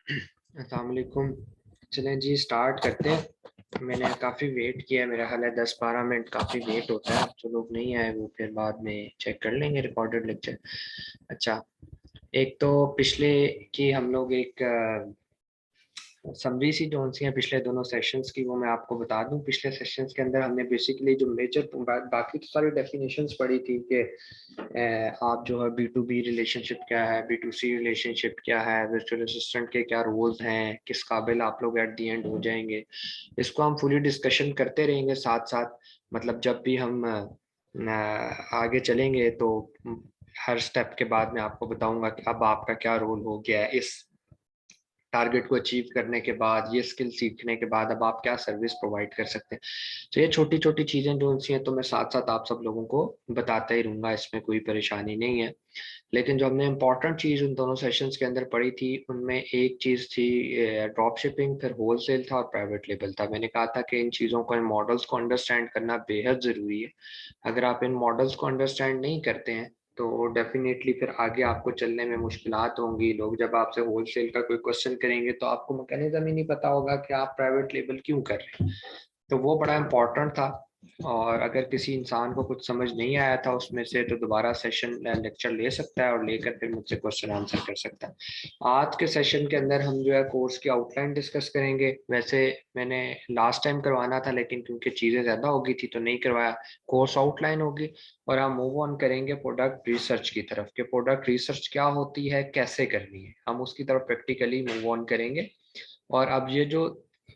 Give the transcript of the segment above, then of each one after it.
अस्सलाम वालेकुम। चलें जी, स्टार्ट करते हैं। मैंने काफ़ी वेट किया है, मेरा ख्याल है 10-12 मिनट काफ़ी वेट होता है। जो लोग नहीं आए वो फिर बाद में चेक कर लेंगे रिकॉर्डेड लेक्चर। अच्छा, एक तो पिछले की हम लोग एक समरी सी जोन सी है पिछले दोनों सेशंस की, वो मैं आपको बता दूं। पिछले सेशंस के अंदर हमने बेसिकली जो मेजर बाकी तो सारी डेफिनेशंस पढ़ी थी कि आप जो है बी टू बी रिलेशनशिप क्या है, बी टू सी रिलेशनशिप क्या है, वर्चुअल असिस्टेंट के क्या रोल्स हैं, किस काबिल आप लोग एट दी एंड हो जाएंगे। इसको हम फुली डिस्कशन करते रहेंगे साथ साथ। मतलब जब भी हम आगे चलेंगे तो हर स्टेप के बाद मैं आपको बताऊंगा कि अब आपका क्या रोल हो गया है इस टारगेट को अचीव करने के बाद, ये स्किल सीखने के बाद अब आप क्या सर्विस प्रोवाइड कर सकते हैं। तो ये छोटी छोटी चीजें जो सी हैं तो मैं साथ साथ आप सब लोगों को बताता ही रहूंगा, इसमें कोई परेशानी नहीं है। लेकिन जो हमने इंपॉर्टेंट चीज उन दोनों सेशंस के अंदर पढ़ी थी उनमें एक चीज थी ड्रॉप शिपिंग, फिर होलसेल था और प्राइवेट लेबल था। मैंने कहा था कि इन चीजों को, इन मॉडल्स को अंडरस्टैंड करना बेहद जरूरी है। अगर आप इन मॉडल्स को अंडरस्टैंड नहीं करते हैं तो डेफिनेटली फिर आगे आपको चलने में मुश्किलात होंगी। लोग जब आपसे होलसेल का कोई क्वेश्चन करेंगे तो आपको मैकेनिज्म ही नहीं पता होगा कि आप प्राइवेट लेबल क्यों कर रहे हैं। तो वो बड़ा इम्पोर्टेंट था। और अगर किसी इंसान को कुछ समझ नहीं आया था उसमें से तो दोबारा सेशन लेक्चर ले सकता है और लेकर फिर मुझसे क्वेश्चन आंसर कर सकता है। आज के सेशन के अंदर हम जो है कोर्स की आउटलाइन डिस्कस करेंगे। वैसे मैंने लास्ट टाइम करवाना था लेकिन क्योंकि चीज़ें ज़्यादा हो गई थी तो नहीं करवाया। कोर्स आउटलाइन होगी और हम मूव ऑन करेंगे प्रोडक्ट रिसर्च की तरफ, कि प्रोडक्ट रिसर्च क्या होती है, कैसे करनी है, हम उसकी तरफ प्रैक्टिकली मूव ऑन करेंगे। और अब ये जो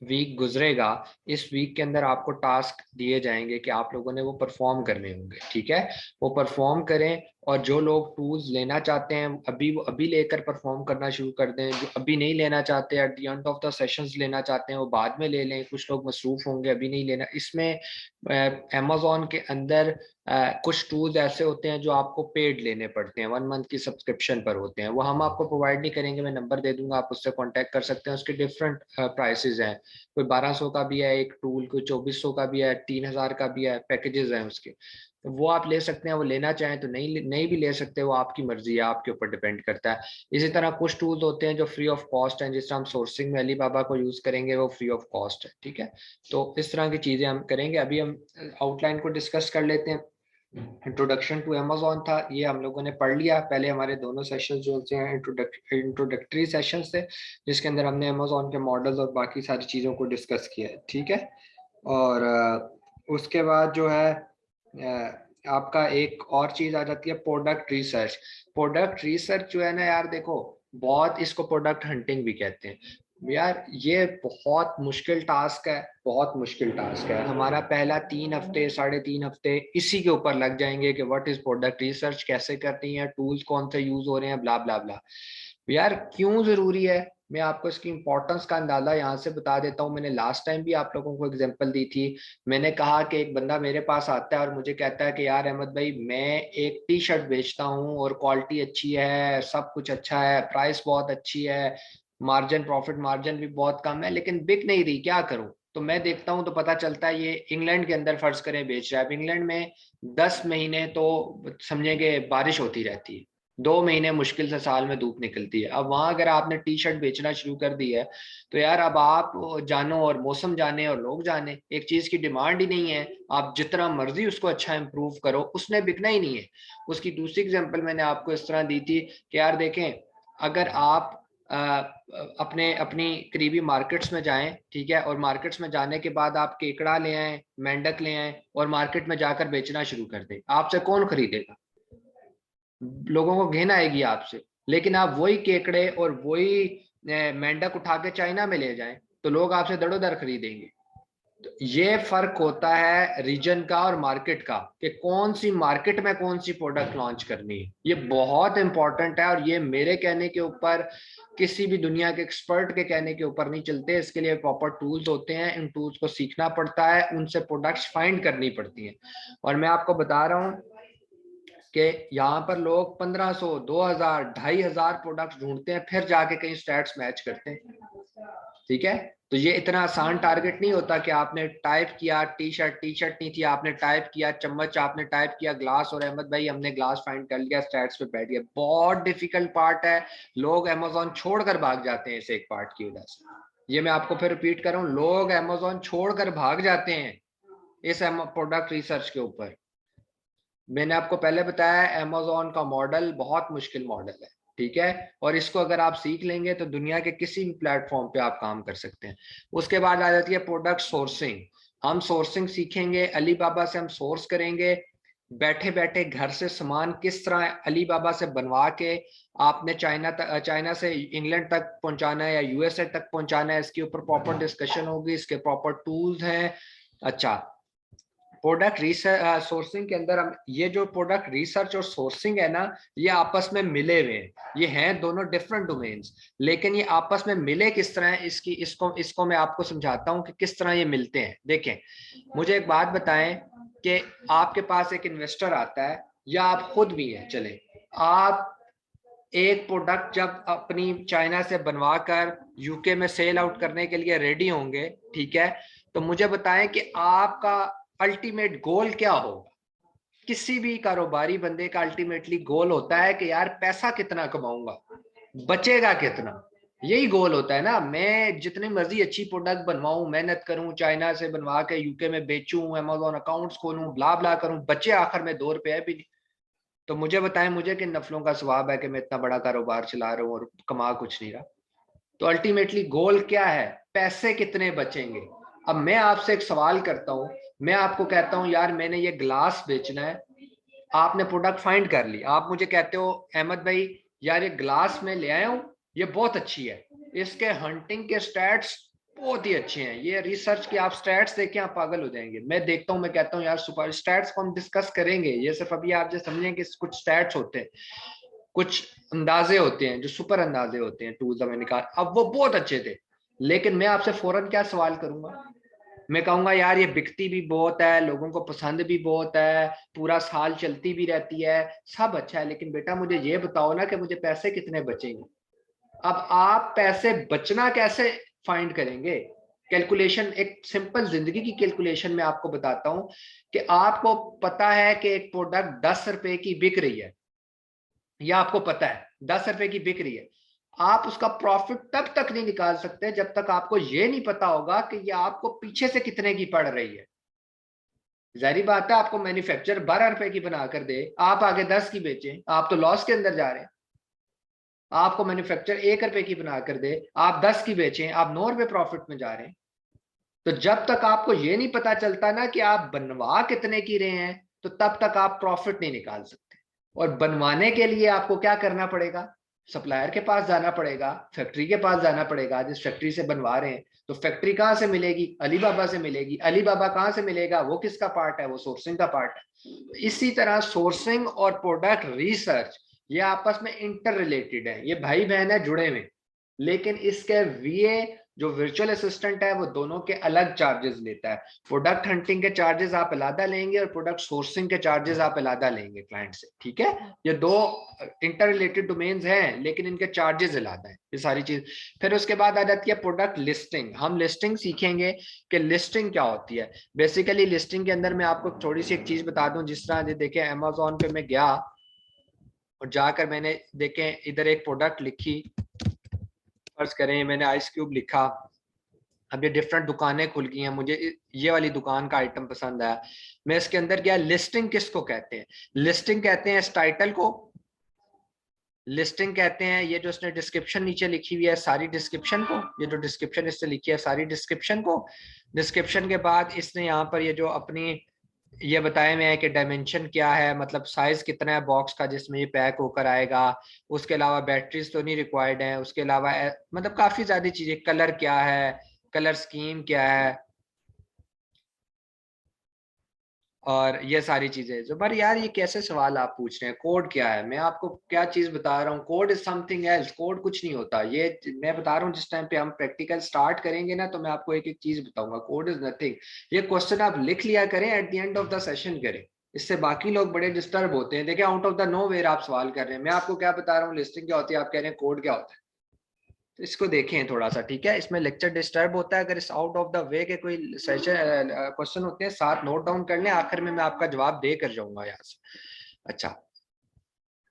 वीक गुजरेगा, इस वीक के अंदर आपको टास्क दिए जाएंगे कि आप लोगों ने वो परफॉर्म करने होंगे। ठीक है, वो परफॉर्म करें। और जो लोग टूल्स लेना चाहते हैं अभी, वो अभी लेकर परफॉर्म करना शुरू कर दें। जो अभी नहीं लेना चाहते, eight the end of the sessions लेना चाहते हैं, वो बाद में ले लें। कुछ लोग मसरूफ होंगे, अभी नहीं लेना। इसमें अमेजोन के अंदर कुछ टूल्स ऐसे होते हैं जो आपको पेड लेने पड़ते हैं, 1 मंथ की सब्सक्रिप्शन पर होते हैं। वो हम आपको प्रोवाइड नहीं करेंगे, मैं नंबर दे दूंगा, आप उससे कांटेक्ट कर सकते हैं। उसके डिफरेंट प्राइसेस हैं, कोई 1200 का भी है एक टूल, कोई 2400 का भी है, 3000 का भी है, पैकेजेस हैं उसके। तो वो आप ले सकते हैं, वो लेना चाहें तो नहीं नहीं भी ले सकते, वो आपकी मर्जी है, आपके ऊपर डिपेंड करता है। इसी तरह कुछ टूल्स होते हैं जो फ्री ऑफ कॉस्ट हैं, जिस तरह हम सोर्सिंग में अली बाबा को यूज करेंगे वो फ्री ऑफ कॉस्ट है। ठीक है, तो इस तरह की चीजें हम करेंगे। अभी हम आउटलाइन को डिस्कस कर लेते हैं। इंट्रोडक्शन टू अमेजोन था, ये हम लोगों ने पढ़ लिया। पहले हमारे दोनों सेशंस जो होते हैं इंट्रोडक्टरी सेशंस थे, जिसके अंदर हमने अमेजोन के मॉडल्स और बाकी सारी चीज़ों को डिस्कस किया है। ठीक है, और उसके बाद जो है आपका एक और चीज़ आ जाती है प्रोडक्ट रिसर्च। प्रोडक्ट रिसर्च जो है ना यार, देखो बहुत, इसको प्रोडक्ट हंटिंग भी कहते हैं यार। ये बहुत मुश्किल टास्क है, बहुत मुश्किल टास्क है। हमारा पहला 3 हफ्ते, 3.5 हफ्ते इसी के ऊपर लग जाएंगे कि व्हाट इज प्रोडक्ट रिसर्च, कैसे करनी है, टूल्स कौन से यूज हो रहे हैं, ब्ला ब्ला ब्ला। यार क्यों जरूरी है, मैं आपको इसकी इंपॉर्टेंस का अंदाजा यहाँ से बता देता हूँ। मैंने लास्ट टाइम भी आप लोगों को एग्जांपल दी थी। मैंने कहा कि एक बंदा मेरे पास आता है और मुझे कहता है कि यार अहमद भाई, मैं एक टी शर्ट बेचता हूँ और क्वालिटी अच्छी है, सब कुछ अच्छा है, प्राइस बहुत अच्छी है, मार्जिन, प्रॉफिट मार्जिन भी बहुत कम है, लेकिन बिक नहीं रही, क्या करूं। तो मैं देखता हूं तो पता चलता है ये इंग्लैंड के अंदर फर्ज करें बेच रहा है। अब इंग्लैंड में 10 महीने तो समझेंगे बारिश होती रहती है, 2 महीने मुश्किल से साल में धूप निकलती है। अब वहां अगर आपने टी शर्ट बेचना शुरू कर दी है तो यार अब आप जानो और मौसम जाने और लोग जाने, एक चीज की डिमांड ही नहीं है। आप जितना मर्जी उसको अच्छा इंप्रूव करो, उसने बिकना ही नहीं है। उसकी दूसरी एग्जांपल मैंने आपको इस तरह दी थी कि यार देखें, अगर आप अपने अपनी करीबी मार्केट्स में जाएं, ठीक है, और मार्केट्स में जाने के बाद आप केकड़ा ले आए, मेंढक ले आए और मार्केट में जाकर बेचना शुरू कर दें, आपसे कौन खरीदेगा? लोगों को घिन आएगी आपसे। लेकिन आप वही केकड़े और वही मेंढक उठा के चाइना में ले जाएं तो लोग आपसे दड़ोदर खरीदेंगे। तो ये फर्क होता है रीजन का और मार्केट का, कि कौन सी मार्केट में कौन सी प्रोडक्ट लॉन्च करनी है। ये बहुत इंपॉर्टेंट है और ये मेरे कहने के ऊपर, किसी भी दुनिया के एक्सपर्ट के कहने के ऊपर नहीं चलते। इसके लिए प्रॉपर टूल्स होते हैं, इन टूल्स को सीखना पड़ता है, उनसे प्रोडक्ट्स फाइंड करनी पड़ती हैं। और मैं आपको बता रहा हूँ कि यहाँ पर लोग 1500, 2000, 2500 प्रोडक्ट्स ढूंढते हैं, फिर जाके कहीं स्टैट्स मैच करते हैं। ठीक है। तो ये इतना आसान टारगेट नहीं होता कि आपने टाइप किया टी शर्ट नहीं थी, आपने टाइप किया चम्मच, आपने टाइप किया ग्लास, और अहमद भाई हमने ग्लास फाइंड कर लिया, स्टैट्स पे बैठ गया। बहुत डिफिकल्ट पार्ट है, लोग अमेजोन छोड़कर भाग जाते हैं इस एक पार्ट की वजह से। ये मैं आपको फिर रिपीट कर रहा हूँ, लोग अमेजोन छोड़कर भाग जाते हैं इस प्रोडक्ट रिसर्च के ऊपर। मैंने आपको पहले बताया अमेजोन का मॉडल बहुत मुश्किल मॉडल है, ठीक है, और इसको अगर आप सीख लेंगे तो दुनिया के किसी भी प्लेटफॉर्म पे आप काम कर सकते हैं। उसके बाद आ जाती है प्रोडक्ट सोर्सिंग। हम सोर्सिंग सीखेंगे, अलीबाबा से हम सोर्स करेंगे, बैठे बैठे घर से सामान किस तरह अलीबाबा से बनवा के आपने चाइना से इंग्लैंड तक पहुंचाना है या यूएसए तक पहुंचाना है, इसके ऊपर प्रॉपर डिस्कशन होगी, इसके प्रॉपर टूल्स हैं। अच्छा, प्रोडक्ट रिसर्च सोर्सिंग के अंदर हम ये जो प्रोडक्ट रिसर्च और सोर्सिंग है ना, ये आपस में मिले हुए हैं, ये हैं दोनों डिफरेंट डोमेन्स, लेकिन ये आपस में मिले किस तरह है, इसको मैं आपको समझाता हूं कि किस तरह ये मिलते हैं। देखें, मुझे एक बात बताएं कि आपके पास एक इन्वेस्टर आता है या आप खुद भी हैं, चले आप एक प्रोडक्ट जब अपनी चाइना से बनवा कर यूके में सेल आउट करने के लिए रेडी होंगे, ठीक है, तो मुझे बताएं कि आपका अल्टीमेट गोल क्या होगा। किसी भी कारोबारी बंदे का अल्टीमेटली गोल होता है कि यार पैसा कितना कमाऊंगा, बचेगा कितना, यही गोल होता है ना। मैं जितनी मर्जी अच्छी प्रोडक्ट बनवाऊं, मेहनत करूं, चाइना से बनवा के यूके में बेचूं, अमेजोन अकाउंट्स खोलूं, ब्ला ब्ला करूं, बचे आखिर में 2 रुपए भी नहीं। तो मुझे बताएं, मुझे किन नफलों का सवाब है कि मैं इतना बड़ा कारोबार चला रहा हूं और कमा कुछ नहीं रहा। तो अल्टीमेटली गोल क्या है, पैसे कितने बचेंगे। अब मैं आपसे एक सवाल करता हूं, मैं आपको कहता हूं यार मैंने ये ग्लास बेचना है, आपने प्रोडक्ट फाइंड कर ली, आप मुझे कहते हो अहमद भाई यार ये ग्लास में ले आया हूं, ये बहुत अच्छी है, इसके हंटिंग के स्टैट्स बहुत ही अच्छे हैं, ये रिसर्च के आप स्टैट्स देख के आप पागल हो जाएंगे। मैं देखता हूं, मैं कहता हूं यार सुपर स्टैट्स को हम डिस्कस करेंगे, ये सिर्फ अभी आप जो समझें कि कुछ स्टैट्स होते हैं, कुछ अंदाजे होते हैं जो सुपर अंदाजे होते हैं, टूल्स हमें निकाल, अब वो बहुत अच्छे थे, लेकिन मैं आपसे फौरन क्या सवाल करूंगा, मैं कहूंगा यार ये बिकती भी बहुत है, लोगों को पसंद भी बहुत है, पूरा साल चलती भी रहती है, सब अच्छा है, लेकिन बेटा मुझे ये बताओ ना कि मुझे पैसे कितने बचेंगे। अब आप पैसे बचना कैसे फाइंड करेंगे, कैलकुलेशन, एक सिंपल जिंदगी की कैलकुलेशन में आपको बताता हूं कि आपको पता है कि एक प्रोडक्ट 10 रुपए की बिक रही है, या आपको पता है 10 रुपए की बिक रही है, आप उसका प्रॉफिट तब तक नहीं निकाल सकते जब तक आपको ये नहीं पता होगा कि ये आपको पीछे से कितने की पड़ रही है। जाहिर बात है, आपको मैन्युफैक्चर 12 रुपए की बनाकर दे, आप आगे 10 की बेचें, आप तो लॉस के अंदर जा रहे हैं। आपको मैन्युफैक्चर 1 रुपए की बनाकर दे, आप 10 की बेचें, आप 9 रुपए प्रॉफिट में जा रहे हैं। तो जब तक आपको ये नहीं पता चलता ना कि आप बनवा कितने की रहे हैं, तो तब तक आप प्रॉफिट नहीं निकाल सकते। और बनवाने के लिए आपको क्या करना पड़ेगा, सप्लायर के पास जाना पड़ेगा, फैक्ट्री के पास जाना पड़ेगा, जिस फैक्ट्री से बनवा रहे हैं। तो फैक्ट्री कहाँ से मिलेगी, अलीबाबा से मिलेगी। अलीबाबा कहाँ से मिलेगा, वो किसका पार्ट है, वो सोर्सिंग का पार्ट है। तो इसी तरह सोर्सिंग और प्रोडक्ट रिसर्च ये आपस में इंटर रिलेटेड है, ये भाई बहन है, जुड़े हुए। लेकिन इसके वीए जो वर्चुअल असिस्टेंट है वो दोनों के अलग चार्जेस लेता है। प्रोडक्ट हंटिंग के चार्जेस आप अलग लेंगे और प्रोडक्ट सोर्सिंग के चार्जेस आप अलग लेंगे क्लाइंट से, ठीक है। ये दो इंटर रिलेटेड डोमेन्स हैं, लेकिन इनके चार्जेस अलग हैं, ये सारी चीज। फिर उसके बाद आ जाती है प्रोडक्ट लिस्टिंग। हम लिस्टिंग सीखेंगे कि लिस्टिंग क्या होती है। बेसिकली लिस्टिंग के अंदर मैं आपको थोड़ी सी एक चीज बता दूं, जिस तरह देखें अमेजोन पे मैं गया और जाकर मैंने देखें इधर एक प्रोडक्ट लिखी, फर्ज करें मैंने आइस क्यूब लिखा, अब ये डिफरेंट दुकानें खुल गई हैं, मुझे ये वाली दुकान का आइटम पसंद आया, मैं इसके अंदर गया। लिस्टिंग किसको कहते हैं, लिस्टिंग कहते हैं इस टाइटल को, लिस्टिंग कहते हैं ये जो इसने डिस्क्रिप्शन नीचे लिखी हुई है सारी डिस्क्रिप्शन को, ये जो डिस्क्रिप्शन इससे लिखी है सारी डिस्क्रिप्शन को। डिस्क्रिप्शन के बाद इसने यहाँ पर ये जो अपनी ये बताया हुआ है कि डायमेंशन क्या है, मतलब साइज कितना है बॉक्स का जिसमें ये पैक होकर आएगा, उसके अलावा बैटरीज तो नहीं रिक्वायर्ड है, उसके अलावा मतलब काफी ज्यादा चीजें, कलर क्या है, कलर स्कीम क्या है, और ये सारी चीजें। जो पर यार ये कैसे सवाल आप पूछ रहे हैं, कोड क्या है, मैं आपको क्या चीज बता रहा हूँ, code is something else, code कुछ नहीं होता। ये मैं बता रहा हूँ जिस टाइम पे हम प्रैक्टिकल स्टार्ट करेंगे ना, तो मैं आपको एक एक चीज बताऊंगा, कोड इज नथिंग। ये क्वेश्चन आप लिख लिया करें, at the end of the session करें, इससे बाकी लोग बड़े डिस्टर्ब होते हैं। देखिए out of the nowhere आप सवाल कर रहे हैं, मैं आपको क्या बता रहा हूँ लिस्टिंग क्या होती है, आप कह रहे हैं कोड क्या होता है। तो इसको देखें थोड़ा सा, ठीक है। इसमें लेक्चर डिस्टर्ब होता है, अगर इस आउट ऑफ द वे के कोई सेशन क्वेश्चन होते हैं साथ नोट डाउन कर लें, आखिर में मैं आपका जवाब दे कर जाऊंगा यहाँ से। अच्छा,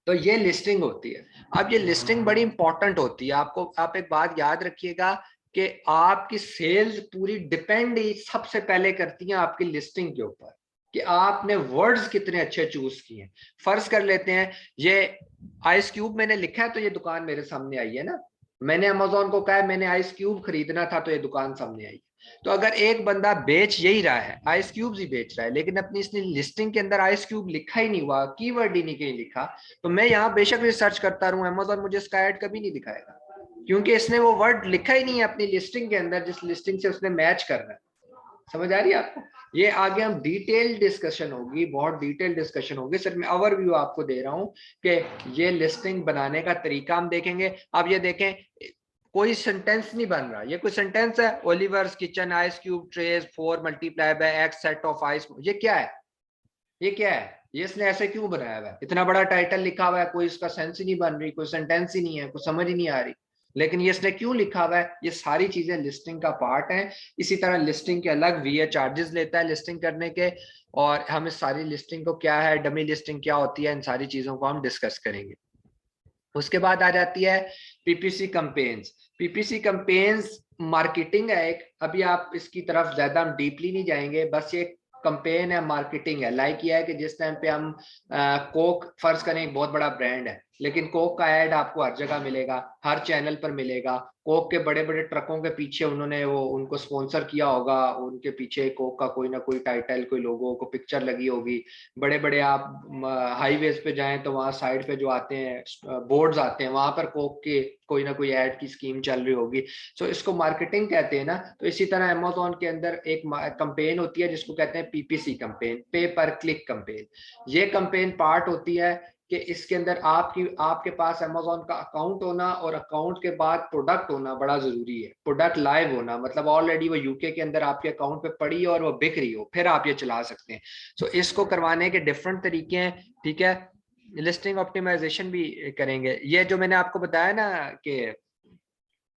तो ये लिस्टिंग होती है। अब ये लिस्टिंग बड़ी इंपॉर्टेंट होती है। आपको, आप एक बात याद रखिएगा कि आपकी सेल्स पूरी डिपेंड सबसे पहले करती है आपकी लिस्टिंग के ऊपर, कि आपने वर्ड्स कितने अच्छे चूज किए हैं। फर्ज कर लेते हैं ये आइस क्यूब मैंने लिखा है तो ये दुकान मेरे सामने आई है ना, मैंने अमेजोन को कहा है मैंने आइस क्यूब खरीदना था तो ये दुकान सामने आई। तो अगर एक बंदा बेच यही रहा है, आइस क्यूब्स ही बेच रहा है, लेकिन अपनी इसने लिस्टिंग के अंदर आइस क्यूब लिखा ही नहीं हुआ, कीवर्ड ही नहीं कहीं लिखा, तो मैं यहाँ बेशक रिसर्च करता रहूं, अमेजोन मुझे इसका ऐड कभी नहीं दिखाएगा, क्योंकि इसने वो वर्ड लिखा ही नहीं है अपनी लिस्टिंग के अंदर जिस लिस्टिंग से उसने मैच करना है। समझ आ रही है आपको? ये आगे हम डिटेल डिस्कशन होगी, बहुत डिटेल डिस्कशन होगी। सिर्फ मैं ओवरव्यू आपको दे रहा हूं कि ये लिस्टिंग बनाने का तरीका हम देखेंगे। अब ये देखें, कोई सेंटेंस नहीं बन रहा, ये कोई सेंटेंस है? Oliver's kitchen ice cube trays 4 multiply by x set of ice, ये क्या है? ये क्या है? ये इसने ऐसे क्यों बनाया हुआ है? इतना बड़ा टाइटल लिखा हुआ है, कोई इसका सेंस ही नहीं बन रही, कोई सेंटेंस ही नहीं है, कुछ समझ ही नहीं आ रही, लेकिन ये इसने क्यों लिखा हुआ है? ये सारी चीजें लिस्टिंग का पार्ट है। इसी तरह लिस्टिंग के अलग वीए चार्जेस लेता है लिस्टिंग करने के, और हम इस सारी लिस्टिंग को, क्या है डमी लिस्टिंग क्या होती है, इन सारी चीजों को हम डिस्कस करेंगे। उसके बाद आ जाती है PPC companies. PPC companies marketing है एक, अभी आप इसकी तरफ ज्यादा हम डीपली नहीं जाएंगे, बस ये कंपेन है, मार्केटिंग है। लाइक ये है कि जिस टाइम पे हम कोक फर्ज करें, बहुत बड़ा ब्रांड है, लेकिन कोक का ऐड आपको हर जगह मिलेगा, हर चैनल पर मिलेगा। कोक के बड़े बड़े ट्रकों के पीछे उन्होंने वो उनको स्पॉन्सर किया होगा, उनके पीछे कोक का कोई ना कोई टाइटल, कोई लोगो, को पिक्चर लगी होगी। बड़े बड़े आप हाईवेज पे जाएं तो वहाँ साइड पे जो आते हैं बोर्ड्स आते हैं, वहां पर कोक के कोई ना कोई ऐड की स्कीम चल रही होगी। सो इसको मार्केटिंग कहते हैं ना। तो इसी तरह अमेजोन के अंदर एक कंपेन होती है जिसको कहते हैं पीपीसी कंपेन, पे पर क्लिक कंपेन। ये कंपेन पार्ट होती है कि इसके अंदर आपके पास अमेजोन का अकाउंट होना, और अकाउंट के बाद प्रोडक्ट होना बड़ा जरूरी है। प्रोडक्ट लाइव होना मतलब ऑलरेडी वो यूके के अंदर आपके अकाउंट पे पड़ी है और वो बिक रही हो, फिर आप ये चला सकते हैं। सो इसको करवाने के डिफरेंट तरीके हैं, ठीक है। लिस्टिंग ऑप्टिमाइजेशन भी करेंगे। ये जो मैंने आपको बताया ना कि,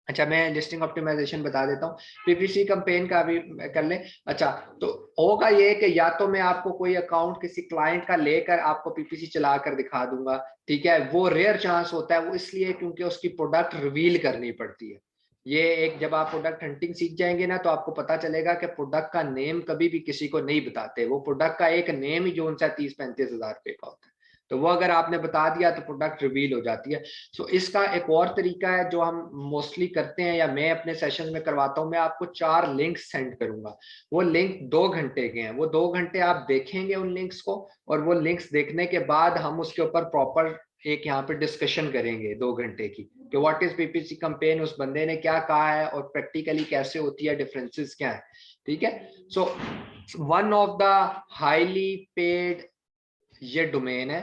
अच्छा मैं लिस्टिंग ऑप्टिमाइजेशन बता देता हूँ, पीपीसी कंपेन का भी कर लें। अच्छा, तो होगा ये कि या तो मैं आपको कोई अकाउंट किसी क्लाइंट का लेकर आपको पीपीसी चला कर दिखा दूंगा, ठीक है। वो रेयर चांस होता है, वो इसलिए क्योंकि उसकी प्रोडक्ट रिवील करनी पड़ती है। ये एक, जब आप प्रोडक्ट हंटिंग सीख जाएंगे ना तो आपको पता चलेगा कि प्रोडक्ट का नेम कभी भी किसी को नहीं बताते, वो प्रोडक्ट का एक नेम ही जो उनसे 30-35 हजार रुपए का होता है, तो वो अगर आपने बता दिया तो प्रोडक्ट रिवील हो जाती है। सो इसका एक और तरीका है जो हम मोस्टली करते हैं, या मैं अपने सेशन में करवाता हूं, मैं आपको 4 लिंक सेंड करूंगा। वो लिंक 2 घंटे के हैं, वो 2 घंटे आप देखेंगे उन लिंक्स को, और वो लिंक्स देखने के बाद हम उसके ऊपर प्रॉपर एक यहाँ पे डिस्कशन करेंगे 2 घंटे की, कि व्हाट इज पीपीसी कंपेन, उस बंदे ने क्या कहा है और प्रैक्टिकली कैसे होती है, डिफरेंसेस क्या है, ठीक है। So one of the highly paid ये डोमेन है।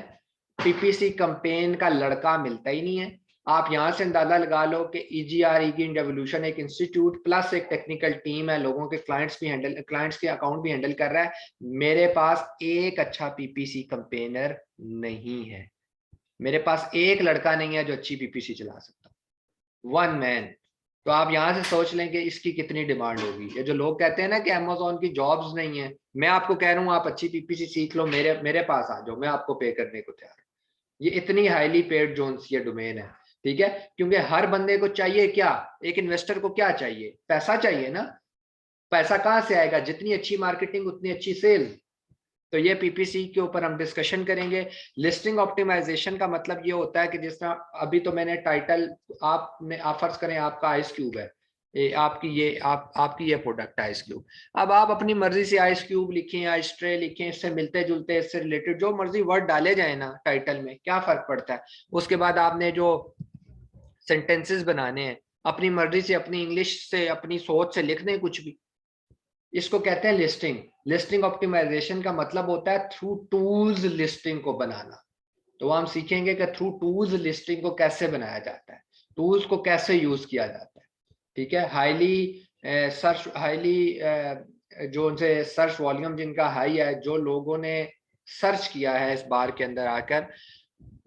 पीपीसी कंपेन का लड़का मिलता ही नहीं है। आप यहां से अंदाजा लगा लो कि ईजीआर ईगिन रेवोल्यूशन एक इंस्टीट्यूट प्लस एक टेक्निकल टीम है, लोगों के क्लाइंट्स के अकाउंट भी हैंडल कर रहा है। मेरे पास एक अच्छा पीपीसी कंपेनर नहीं है, मेरे पास एक लड़का नहीं है जो अच्छी पीपीसी चला सकता, वन मैन। तो आप यहां से सोच लें कि इसकी कितनी डिमांड होगी। ये जो लोग कहते हैं ना कि अमेजोन की जॉब्स नहीं है, मैं आपको कह रहा हूँ आप अच्छी पीपीसी सीख लो, मेरे पास आ जाओ, मैं आपको पे करने को तैयार हूं। ये इतनी हाईली पेड जोन्स ये डोमेन है, ठीक है। क्योंकि हर बंदे को चाहिए क्या, एक इन्वेस्टर को क्या चाहिए, पैसा चाहिए ना। पैसा कहां से आएगा? जितनी अच्छी मार्केटिंग उतनी अच्छी सेल। तो ये पीपीसी के ऊपर हम डिस्कशन करेंगे। लिस्टिंग ऑप्टिमाइजेशन का मतलब ये होता है कि जिस तरह अभी तो मैंने टाइटल, आप फर्ज करें आपका आइस क्यूब है, आपकी ये प्रोडक्ट आइस क्यूब। अब आप अपनी मर्जी से आइस क्यूब लिखें, आइस ट्रे लिखें, इससे मिलते जुलते, इससे रिलेटेड जो मर्जी वर्ड डाले जाए ना टाइटल में, क्या फर्क पड़ता है। उसके बाद आपने जो सेंटेंसेस बनाने हैं अपनी मर्जी से, अपनी इंग्लिश से, अपनी सोच से लिख दें कुछ भी, इसको कहते हैं लिस्टिंग। लिस्टिंग ऑप्टिमाइजेशन का मतलब होता है थ्रू टूल्स लिस्टिंग को बनाना। तो हम सीखेंगे कि थ्रू टूल्स लिस्टिंग को कैसे बनाया जाता है, टूल्स को कैसे यूज किया जाता है, ठीक है। हाईली जो उनसे सर्च वॉल्यूम जिनका हाई है, जो लोगों ने सर्च किया है इस बार के अंदर आकर,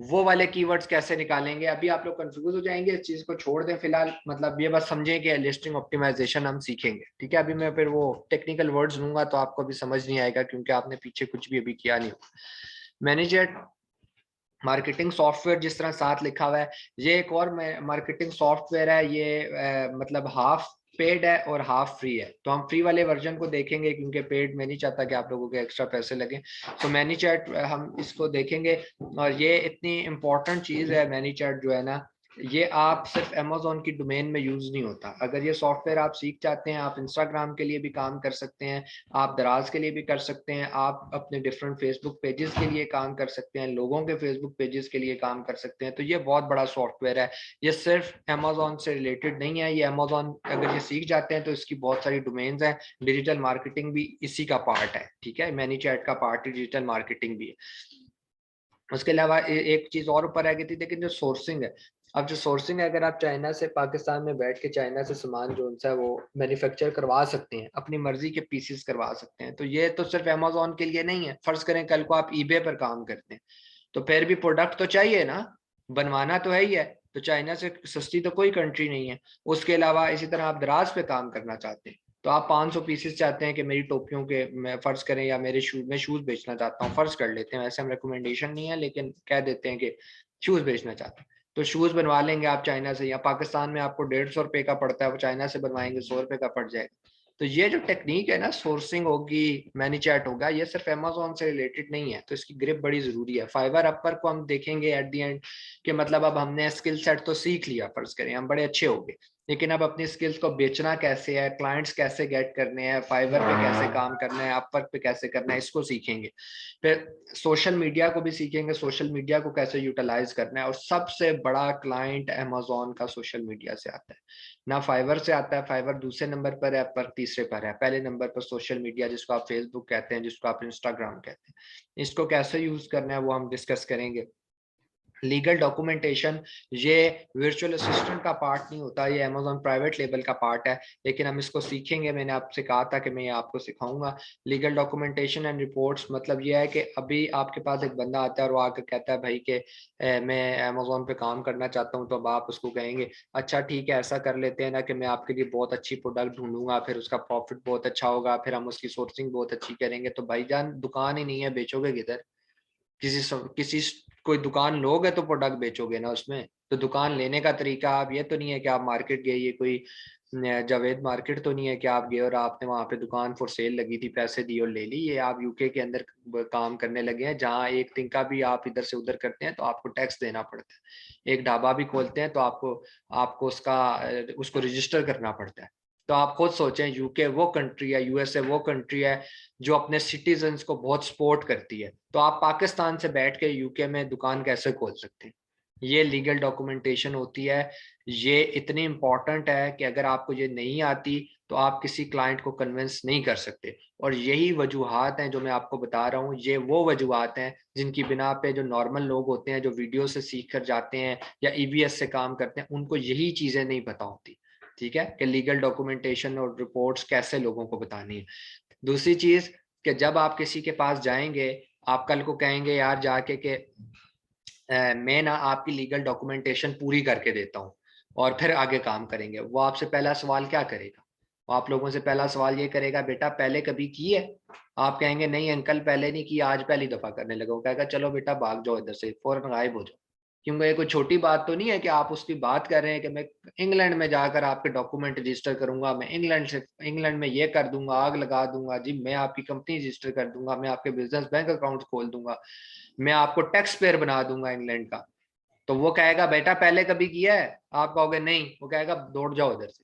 वो वाले कीवर्ड्स कैसे निकालेंगे, अभी आप लोग कंफ्यूज हो जाएंगे, इस चीज को छोड़ दें फिलहाल, मतलब ये बस समझें कि लिस्टिंग ऑप्टिमाइजेशन हम सीखेंगे, ठीक है। अभी मैं फिर वो टेक्निकल वर्ड्स लूंगा तो आपको भी समझ नहीं आएगा, क्योंकि आपने पीछे कुछ भी अभी किया नहीं। मैनेजर मार्केटिंग सॉफ्टवेयर जिस तरह साथ लिखा हुआ है, ये एक और मार्केटिंग सॉफ्टवेयर है, ये मतलब हाफ पेड है और हाफ फ्री है। तो हम फ्री वाले वर्जन को देखेंगे, क्योंकि पेड मैं नहीं चाहता कि आप लोगों के एक्स्ट्रा पैसे लगे। तो मैनीचैट हम इसको देखेंगे, और ये इतनी इंपॉर्टेंट चीज है मैनीचैट जो है ना, ये आप सिर्फ अमेजोन की डोमेन में यूज नहीं होता। अगर ये सॉफ्टवेयर आप सीख जाते हैं, आप इंस्टाग्राम के लिए भी काम कर सकते हैं, आप दराज के लिए भी कर सकते हैं, आप अपने डिफरेंट फेसबुक पेजेस के लिए काम कर सकते हैं, लोगों के फेसबुक पेजेस के लिए काम कर सकते हैं। तो ये बहुत बड़ा सॉफ्टवेयर है, ये सिर्फ अमेजोन से रिलेटेड नहीं है। ये अमेजोन अगर ये सीख जाते हैं तो इसकी बहुत सारी डोमेन्स हैं, डिजिटल मार्केटिंग भी इसी का पार्ट है, ठीक है। मैनीचैट का पार्ट डिजिटल मार्केटिंग भी है। उसके अलावा एक चीज और ऊपर आ गई थी, लेकिन जो सोर्सिंग है, अब जो सोर्सिंग है, अगर आप चाइना से पाकिस्तान में बैठ के चाइना से सामान जो है वो मैन्युफैक्चर करवा सकते हैं, अपनी मर्जी के पीसीस करवा सकते हैं, तो ये तो सिर्फ अमेजोन के लिए नहीं है। फर्ज करें कल को आप ईबे पर काम करते हैं, तो फिर भी प्रोडक्ट तो चाहिए ना, बनवाना तो है ही है। तो चाइना से सस्ती तो कोई कंट्री नहीं है। उसके अलावा इसी तरह आप दराज पे काम करना चाहते हैं, तो आप 500 पीसेस चाहते हैं कि मेरी टोपियों के, मैं फर्ज करें, या मेरे शूज में शूज बेचना चाहता हूँ, फर्ज कर लेते हैं, वैसे हम रिकमेंडेशन नहीं है लेकिन कह देते हैं कि शूज बेचना चाहते हैं, तो शूज बनवा लेंगे आप चाइना से, या पाकिस्तान में आपको 150 रुपए का पड़ता है, वो चाइना से बनवाएंगे 100 रुपए का पड़ जाएगा। तो ये जो टेक्निक है ना, सोर्सिंग होगी, मैनीचैट होगा, ये सिर्फ अमेजोन से रिलेटेड नहीं है, तो इसकी ग्रिप बड़ी जरूरी है। फाइवर अपर को हम देखेंगे एट द एंड, कि मतलब अब हमने स्किल सेट तो सीख लिया, फर्ज करें हम बड़े अच्छे हो गए, लेकिन अब अपनी स्किल्स को बेचना कैसे है, क्लाइंट्स कैसे गेट करने हैं, फाइवर पे कैसे काम करना है, अपवर्क पे कैसे करना है, इसको सीखेंगे। फिर सोशल मीडिया को भी सीखेंगे, सोशल मीडिया को कैसे यूटिलाइज करना है। और सबसे बड़ा क्लाइंट अमेजोन का सोशल मीडिया से आता है, ना फाइवर से आता है। फाइवर दूसरे नंबर पर है, पर तीसरे पर है। पहले नंबर पर सोशल मीडिया, जिसको आप फेसबुक कहते हैं, जिसको आप इंस्टाग्राम कहते हैं, इसको कैसे यूज करना है वो हम डिस्कस करेंगे। लीगल डॉक्यूमेंटेशन, ये वर्चुअल असिस्टेंट का पार्ट नहीं होता, ये अमेजोन प्राइवेट लेबल का पार्ट है, लेकिन हम इसको सीखेंगे। मैंने आपसे कहा था कि मैं ये आपको सिखाऊंगा। लीगल डॉक्यूमेंटेशन एंड रिपोर्ट्स, मतलब ये है कि अभी आपके पास एक बंदा आता है और वो आकर कहता है भाई कि मैं अमेजोन पे काम करना चाहता हूँ, तो अब आप उसको कहेंगे अच्छा ठीक है, ऐसा कर लेते हैं ना कि मैं आपके लिए बहुत अच्छी प्रोडक्ट ढूंढूंगा, फिर उसका प्रॉफिट बहुत अच्छा होगा, फिर हम उसकी सोर्सिंग बहुत अच्छी करेंगे। तो भाईजान दुकान ही नहीं है, बेचोगे किधर? किसी कोई दुकान लोगे तो प्रोडक्ट बेचोगे ना उसमें। तो दुकान लेने का तरीका, आप ये तो नहीं है कि आप मार्केट गए, ये कोई जावेद मार्केट तो नहीं है कि आप गए और आपने वहां पे दुकान फॉर सेल लगी थी, पैसे दिए और ले ली। ये आप यूके के अंदर काम करने लगे हैं, जहाँ एक तिनका भी आप इधर से उधर करते हैं तो आपको टैक्स देना पड़ता है। एक ढाबा भी खोलते हैं तो आपको आपको उसका उसको रजिस्टर करना पड़ता है। तो आप खुद सोचें, यूके वो कंट्री है, यूएसए वो कंट्री है जो अपने सिटीजन्स को बहुत सपोर्ट करती है। तो आप पाकिस्तान से बैठ के यूके में दुकान कैसे खोल सकते हैं? ये लीगल डॉक्यूमेंटेशन होती है। ये इतनी इंपॉर्टेंट है कि अगर आपको ये नहीं आती तो आप किसी क्लाइंट को कन्विंस नहीं कर सकते। और यही वजूहात हैं जो मैं आपको बता रहा हूँ, ये वो वजूहात हैं जिनकी बिना पे जो नॉर्मल लोग होते हैं, जो वीडियो से सीख कर जाते हैं या ईवीएस से काम करते हैं, उनको यही चीजें नहीं पता होती, ठीक है, कि लीगल डॉक्यूमेंटेशन और रिपोर्ट्स कैसे लोगों को बतानी है। दूसरी चीज, कि जब आप किसी के पास जाएंगे, आप कल को कहेंगे यार जाके कि मैं ना आपकी लीगल डॉक्यूमेंटेशन पूरी करके देता हूँ और फिर आगे काम करेंगे, वो आपसे पहला सवाल क्या करेगा? वो आप लोगों से पहला सवाल ये करेगा, बेटा पहले कभी की है? आप कहेंगे नहीं अंकल पहले नहीं की, आज पहली दफा करने लगा। वो कहेगा चलो बेटा भाग जाओ इधर से, फौरन गायब हो जाओ। क्योंकि ये कोई छोटी बात तो नहीं है कि आप उसकी बात कर रहे हैं कि मैं इंग्लैंड में जाकर आपके डॉक्यूमेंट रजिस्टर करूंगा, मैं इंग्लैंड में ये कर दूंगा, आग लगा दूंगा जी, मैं आपकी कंपनी रजिस्टर कर दूंगा, मैं आपके बिजनेस बैंक अकाउंट खोल दूंगा, मैं आपको टैक्स पेयर बना दूंगा इंग्लैंड का। तो वो कहेगा बेटा पहले कभी किया है? आप कहोगे नहीं, वो कहेगा दौड़ जाओ उधर से,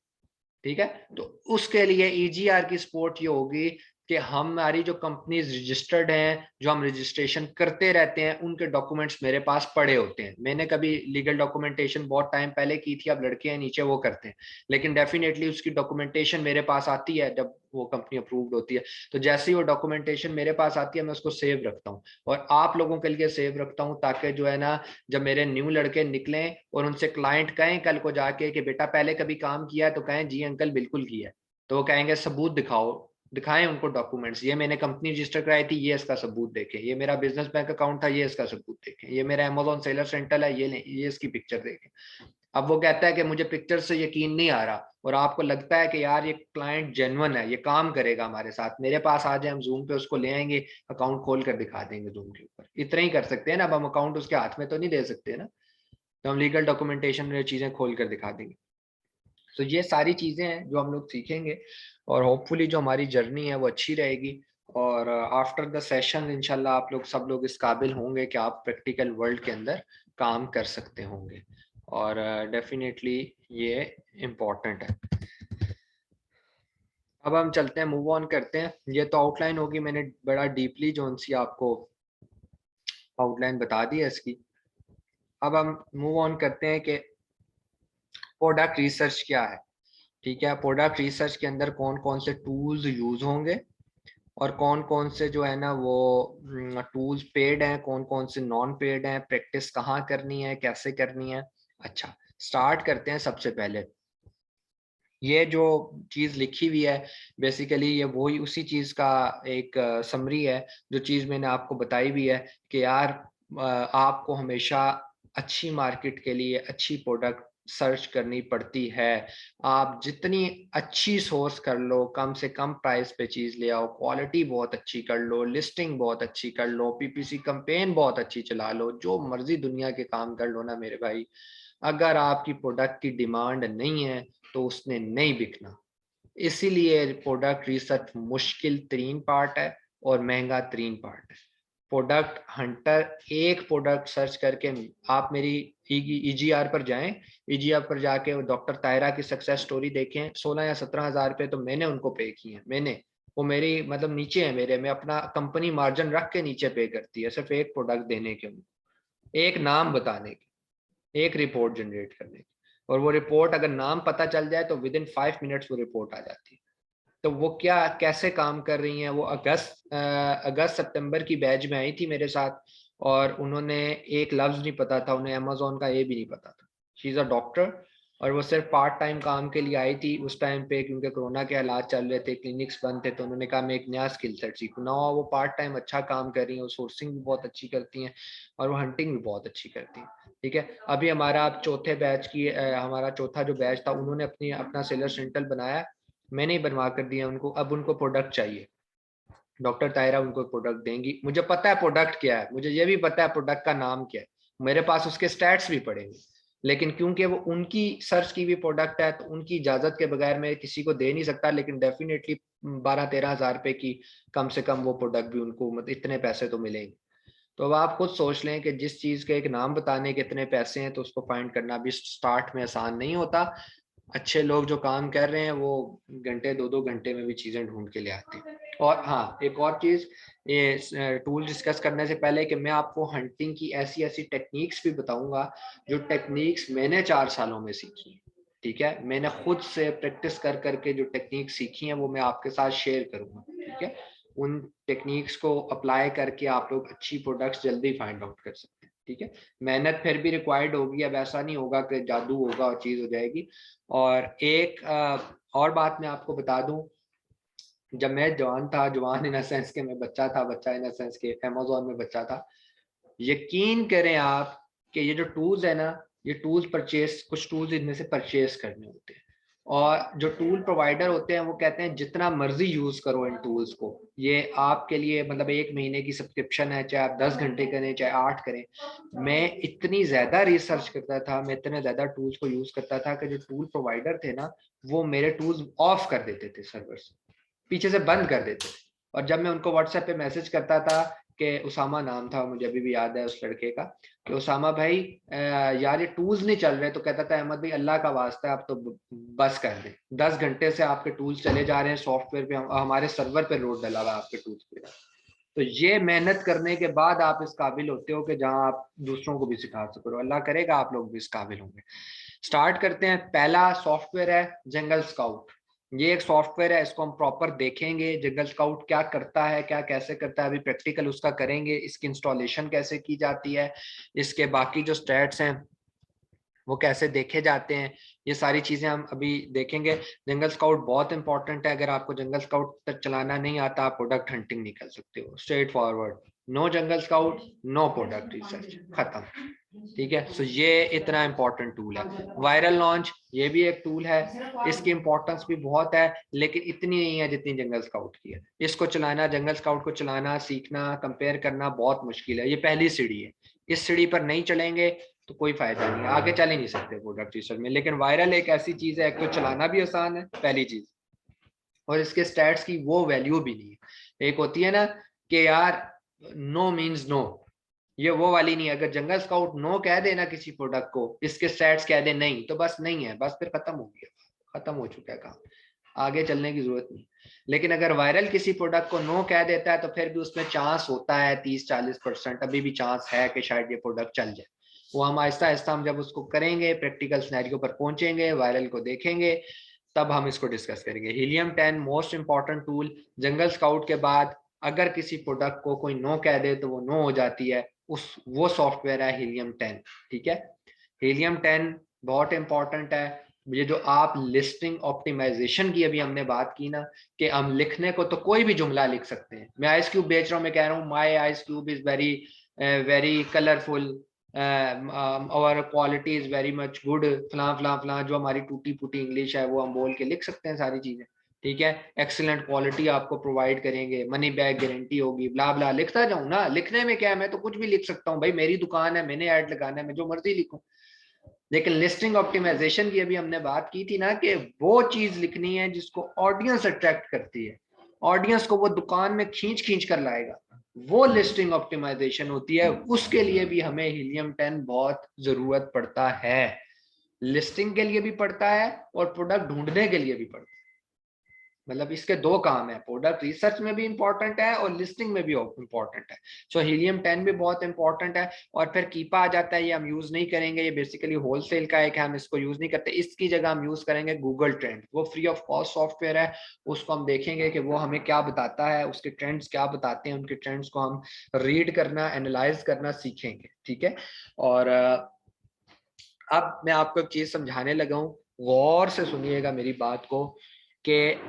ठीक है। तो उसके लिए ईजीआर की सपोर्ट ये होगी कि हमारी जो कंपनीज रजिस्टर्ड हैं, जो हम रजिस्ट्रेशन करते रहते हैं, उनके डॉक्यूमेंट्स मेरे पास पड़े होते हैं। मैंने कभी लीगल डॉक्यूमेंटेशन बहुत टाइम पहले की थी, अब लड़के हैं नीचे वो करते हैं, लेकिन डेफिनेटली उसकी डॉक्यूमेंटेशन मेरे पास आती है जब वो कंपनी अप्रूव्ड होती है। तो जैसे ही वो डॉक्यूमेंटेशन मेरे पास आती है, मैं उसको सेव रखता हूँ और आप लोगों के लिए सेव रखता हूँ, ताकि जो है ना, जब मेरे न्यू लड़के निकलें और उनसे क्लाइंट कहें कल को जाके कि बेटा पहले कभी काम किया है, तो कहें जी अंकल बिल्कुल किया है। तो वो कहेंगे सबूत दिखाओ, दिखाएं उनको डॉक्यूमेंट्स, ये मैंने कंपनी रजिस्टर कराई थी, ये इसका सबूत देखें, ये मेरा बिजनेस बैंक अकाउंट था, ये इसका सबूत देखें, ये मेरा अमेजोन सेलर सेंटर है, ये इसकी पिक्चर देखें। अब वो कहता है कि मुझे पिक्चर से यकीन नहीं आ रहा और आपको लगता है कि यार ये क्लाइंट जेन्युइन है, ये काम करेगा हमारे साथ, मेरे पास आ जाए, हम जूम पे उसको ले आएंगे, अकाउंट खोल कर दिखा देंगे जूम के ऊपर। इतना ही कर सकते हैं ना, अब हम अकाउंट उसके हाथ में तो नहीं दे सकते ना, तो हम लीगल डॉक्यूमेंटेशन में चीजें खोल कर दिखा देंगे। तो ये सारी चीजें हैं जो हम लोग सीखेंगे और होपफुली जो हमारी जर्नी है वो अच्छी रहेगी। और आफ्टर द सेशन इंशाल्लाह आप लोग सब लोग इस काबिल होंगे कि आप प्रैक्टिकल वर्ल्ड के अंदर काम कर सकते होंगे, और डेफिनेटली ये इम्पोर्टेंट है। अब हम चलते हैं, मूव ऑन करते हैं। ये तो आउटलाइन होगी, मैंने बड़ा डीपली जो सी आपको आउटलाइन बता दी है इसकी। अब हम मूव ऑन करते हैं कि प्रोडक्ट रिसर्च क्या है। ठीक है, प्रोडक्ट रिसर्च के अंदर कौन कौन से टूल्स यूज होंगे और कौन कौन से जो है ना वो टूल्स पेड हैं, कौन कौन से नॉन पेड हैं, प्रैक्टिस कहाँ करनी है, कैसे करनी है। अच्छा, स्टार्ट करते हैं। सबसे पहले ये जो चीज लिखी हुई है बेसिकली ये वही उसी चीज का एक समरी है जो चीज मैंने आपको बताई भी है कि यार आपको हमेशा अच्छी मार्केट के लिए अच्छी प्रोडक्ट सर्च करनी पड़ती है। आप जितनी अच्छी सोर्स कर लो, कम से कम प्राइस पे चीज ले आओ, क्वालिटी बहुत अच्छी कर लो, लिस्टिंग बहुत अच्छी कर लो, पीपीसी कैंपेन बहुत अच्छी चला लो, जो मर्जी दुनिया के काम कर लो ना मेरे भाई, अगर आपकी प्रोडक्ट की डिमांड नहीं है तो उसने नहीं बिकना। इसीलिए प्रोडक्ट रिसर्च मुश्किल तरीन पार्ट है और महंगा तरीन पार्ट है। प्रोडक्ट हंटर एक प्रोडक्ट सर्च करके, आप मेरी ईजीआर पर जाएं, ईजीआर पर जाके डॉक्टर तायरा की सक्सेस स्टोरी देखें, 16 या 17 हज़ार रुपये तो मैंने उनको पे किए हैं। मैंने, वो मेरी मतलब नीचे है मेरे, मैं अपना कंपनी मार्जिन रख के नीचे पे करती है सिर्फ एक प्रोडक्ट देने के, एक नाम बताने के, एक रिपोर्ट जनरेट करने की। और वो रिपोर्ट अगर नाम पता चल जाए तो विद इन 5 मिनट्स वो रिपोर्ट आ जाती है। तो वो क्या कैसे काम कर रही हैं, वो अगस्त सितंबर की बैच में आई थी मेरे साथ, और उन्होंने एक लफ्ज नहीं पता था, उन्हें अमेजोन का ए भी नहीं पता था। शी इज़ अ डॉक्टर, और वो सिर्फ पार्ट टाइम काम के लिए आई थी उस टाइम पे, क्योंकि कोरोना के हालात चल रहे थे, क्लिनिक्स बंद थे, तो उन्होंने कहा मैं एक नया स्किल सेट सीखूँ ना। वो पार्ट टाइम अच्छा काम कर रही हैं, वो सोर्सिंग भी बहुत अच्छी करती हैं और वो हंटिंग भी बहुत अच्छी करती हैं। ठीक है, अभी हमारा अब चौथे बैच की हमारा चौथा जो बैच था, उन्होंने अपना सेलर सेंटर बनाया, मैंने ही बनवा कर दिया उनको। अब उनको प्रोडक्ट चाहिए, डॉक्टर तायरा उनको प्रोडक्ट देंगी। मुझे पता है प्रोडक्ट क्या है, मुझे ये भी पता है प्रोडक्ट का नाम क्या है, मेरे पास उसके स्टैट्स भी पड़ेंगे, लेकिन क्योंकि वो उनकी सर्च की भी प्रोडक्ट है तो उनकी इजाजत के बगैर मैं किसी को दे नहीं सकता, लेकिन डेफिनेटली 12-13 हज़ार रुपए की कम से कम वो प्रोडक्ट भी उनको, मतलब इतने पैसे तो मिलेंगे। तो अब आप खुद सोच लें कि जिस चीज के एक नाम बताने के इतने पैसे हैं, तो उसको फाइंड करना भी स्टार्ट में आसान नहीं होता। अच्छे लोग जो काम कर रहे हैं वो घंटे 2-2 घंटे में भी चीजें ढूंढ के ले आते हैं। और हाँ, एक और चीज, ये टूल डिस्कस करने से पहले कि मैं आपको हंटिंग की ऐसी ऐसी टेक्निक्स भी बताऊंगा जो टेक्निक्स मैंने 4 सालों में सीखी। ठीक है, मैंने खुद से प्रैक्टिस कर करके जो टेक्निक सीखी हैं वो मैं आपके साथ शेयर करूंगा। ठीक है, उन टेक्निक्स को अप्लाई करके आप लोग अच्छी प्रोडक्ट्स जल्दी फाइंड आउट कर सकते हैं। ठीक है, मेहनत फिर भी रिक्वायर्ड होगी, अब ऐसा नहीं होगा कि जादू होगा और चीज हो जाएगी। और एक और बात मैं आपको बता दूं, जब मैं जवान था, जवान इन सेंस के मैं बच्चा था, बच्चा इन सेंस के अमेजोन में बच्चा था, यकीन करें आप कि ये जो टूल्स है ना, ये टूल्स परचेस, कुछ टूल्स इनमें से परचेस करने होते हैं, और जो टूल प्रोवाइडर होते हैं वो कहते हैं जितना मर्जी यूज करो इन टूल्स को, ये आपके लिए मतलब 1 महीने की सब्सक्रिप्शन है, चाहे आप 10 घंटे करें चाहे 8 करें। मैं इतनी ज्यादा रिसर्च करता था, मैं इतने ज्यादा टूल्स को यूज करता था कि जो टूल प्रोवाइडर थे ना, वो मेरे टूल्स ऑफ कर देते थे, सर्वर से पीछे से बंद कर देते थे। और जब मैं उनको व्हाट्सएप पे मैसेज करता था, कि उसामा नाम था, मुझे अभी भी याद है उस लड़के का, कि उसामा भाई यार ये टूल्स नहीं चल रहे, तो कहता था अहमद भाई अल्लाह का वास्ता है आप तो बस कर दें, 10 घंटे से आपके टूल्स चले जा रहे हैं सॉफ्टवेयर पे, हमारे सर्वर पे लोड डला हुआ है आपके टूल्स पे। तो ये मेहनत करने के बाद आप इस काबिल होते हो कि जहां आप दूसरों को भी सिखा सको, अल्लाह करेगा आप लोग भी इस काबिल होंगे। स्टार्ट करते हैं। पहला सॉफ्टवेयर है जंगल स्काउट। ये एक सॉफ्टवेयर है, इसको हम प्रॉपर देखेंगे, जंगल स्काउट क्या करता है, क्या कैसे करता है, अभी प्रैक्टिकल उसका करेंगे, इसकी इंस्टॉलेशन कैसे की जाती है, इसके बाकी जो स्टैट्स हैं वो कैसे देखे जाते हैं, ये सारी चीजें हम अभी देखेंगे। जंगल स्काउट बहुत इंपॉर्टेंट है। अगर आपको जंगल स्काउट तक चलाना नहीं आता, आप प्रोडक्ट हंटिंग नहीं कर सकते हो। Straightforward, no jungle scout no product research, खत्म। ठीक है, सो ये इतना इंपॉर्टेंट टूल है। वायरल लॉन्च ये भी एक टूल है, इसकी इंपॉर्टेंस भी बहुत है, लेकिन इतनी नहीं है जितनी जंगल स्काउट की है। इसको चलाना, जंगल स्काउट को चलाना, सीखना, कंपेयर करना बहुत मुश्किल है। ये पहली सीढ़ी है, इस सीढ़ी पर नहीं चलेंगे तो कोई फायदा नहीं है, आगे चल ही नहीं सकते प्रोडक्ट रिसर्च में। लेकिन वायरल एक ऐसी चीज है, एक तो चलाना भी आसान है पहली चीज, और इसके स्टैट्स की वो वैल्यू भी नहीं है। एक होती है ना कि यार नो मीन्स नो, ये वो वाली नहीं है। अगर जंगल स्काउट नो कह दे ना किसी प्रोडक्ट को, इसके स्टैट्स कह दे नहीं, तो बस नहीं है, बस फिर खत्म हो गया, खत्म हो चुका है काम, आगे चलने की जरूरत नहीं। लेकिन अगर वायरल किसी प्रोडक्ट को नो कह देता है तो फिर भी उसमें चांस होता है 30-40%, अभी भी चांस है कि शायद ये प्रोडक्ट चल जाए। वो हम आहिस्ता आहिस्ता हम जब उसको करेंगे, प्रैक्टिकल सिनेरियो पर पहुंचेंगे, वायरल को देखेंगे, तब हम इसको डिस्कस करेंगे। Helium 10 most important tool. जंगल स्काउट के बाद अगर किसी प्रोडक्ट को कोई नो कह दे तो वो नो हो जाती है, उस वो सॉफ्टवेयर है हीलियम 10। ठीक है, हीलियम 10 बहुत इंपॉर्टेंट है। ये जो आप लिस्टिंग ऑप्टिमाइजेशन की अभी हमने बात की ना, कि हम लिखने को तो कोई भी जुमला लिख सकते हैं। मैं आइस क्यूब बेच रहा हूँ, मैं कह रहा हूँ my ice cube is very very colourful और quality is very much good, फलां फलां फलां, जो हमारी टूटी फूटी इंग्लिश है वो हम बोल के लिख सकते हैं सारी चीजें। ठीक है, एक्सीलेंट क्वालिटी आपको प्रोवाइड करेंगे, मनी बैक गारंटी होगी, ब्ला ब्ला लिखता जाऊं ना। लिखने में क्या है, मैं तो कुछ भी लिख सकता हूँ भाई, मेरी दुकान है, मैंने ऐड लगाना है, मैं जो मर्जी लिखूं। लेकिन लिस्टिंग ऑप्टिमाइजेशन की अभी हमने बात की थी ना, कि वो चीज लिखनी है जिसको ऑडियंस अट्रैक्ट करती है, ऑडियंस को वो दुकान में खींच खींच कर लाएगा, वो लिस्टिंग ऑप्टिमाइजेशन होती है। उसके लिए भी हमें हीलियम 10 बहुत जरूरत पड़ता है, लिस्टिंग के लिए भी पड़ता है और प्रोडक्ट ढूंढने के लिए भी पड़ता है। मतलब इसके दो काम है, प्रोडक्ट रिसर्च में भी इंपॉर्टेंट है और लिस्टिंग में भी इंपॉर्टेंट है। सो हीलियम 10 भी बहुत इंपॉर्टेंट है। और फिर कीपा आ जाता है, ये हम यूज नहीं करेंगे, ये बेसिकली होलसेल का है कि हम इसको यूज नहीं करते। इसकी जगह हम यूज करेंगे गूगल ट्रेंड, वो फ्री ऑफ कॉस्ट सॉफ्टवेयर है। उसको हम देखेंगे कि वो हमें क्या बताता है, उसके ट्रेंड्स क्या बताते हैं, उनके ट्रेंड्स को हम रीड करना, एनालाइज करना सीखेंगे। ठीक है, और अब मैं आपको एक चीज समझाने लगा हूं, गौर से सुनिएगा मेरी बात को, कि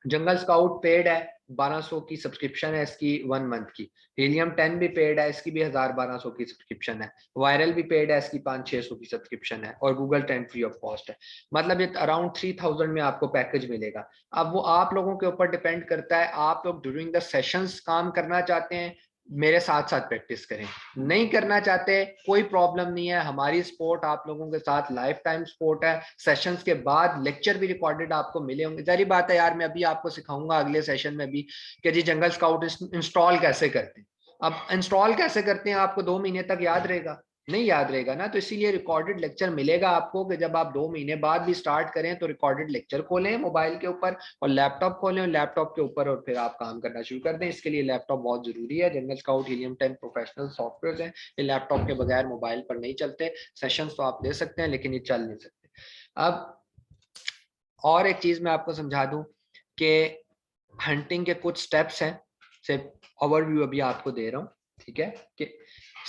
जंगल स्काउट पेड है, 1200 की सब्सक्रिप्शन है इसकी 1 मंथ की। हीलियम 10 भी पेड है, इसकी भी 1000-1200 की सब्सक्रिप्शन है। वायरल भी पेड है, इसकी 500-600 की सब्सक्रिप्शन है। और Google trend free of cost है। मतलब ये अराउंड 3000 में आपको पैकेज मिलेगा। अब वो आप लोगों के ऊपर डिपेंड करता है, आप लोग ड्यूरिंग द सेशंस काम करना चाहते हैं, मेरे साथ साथ प्रैक्टिस करें। नहीं करना चाहते, कोई प्रॉब्लम नहीं है, हमारी सपोर्ट आप लोगों के साथ लाइफ टाइम सपोर्ट है। सेशंस के बाद लेक्चर भी रिकॉर्डेड आपको मिले होंगे। जारी बात है यार, मैं अभी आपको सिखाऊंगा अगले सेशन में भी कि जी जंगल स्काउट इंस्टॉल कैसे करते हैं। अब इंस्टॉल कैसे करते हैं आपको 2 महीने तक याद रहेगा? नहीं याद रहेगा ना, तो इसीलिए रिकॉर्डेड लेक्चर मिलेगा आपको, कि जब आप 2 महीने बाद भी स्टार्ट करें तो रिकॉर्डेड लेक्चर खोलें मोबाइल के ऊपर, और लैपटॉप खोलें और लैपटॉप के ऊपर, और फिर आप काम करना शुरू कर दें। इसके लिए लैपटॉप बहुत जरूरी है। जंगल स्काउट हीलियम 10 प्रोफेशनल सॉफ्टवेयर है, ये लैपटॉप के बगैर मोबाइल पर नहीं चलते। सेशंस तो आप ले सकते हैं लेकिन ये चल नहीं सकते। अब और एक चीज मैं आपको समझा दूं कि हंटिंग के कुछ स्टेप्स हैं, सिर्फ ओवरव्यू अभी आपको दे रहा हूँ। ठीक है, कि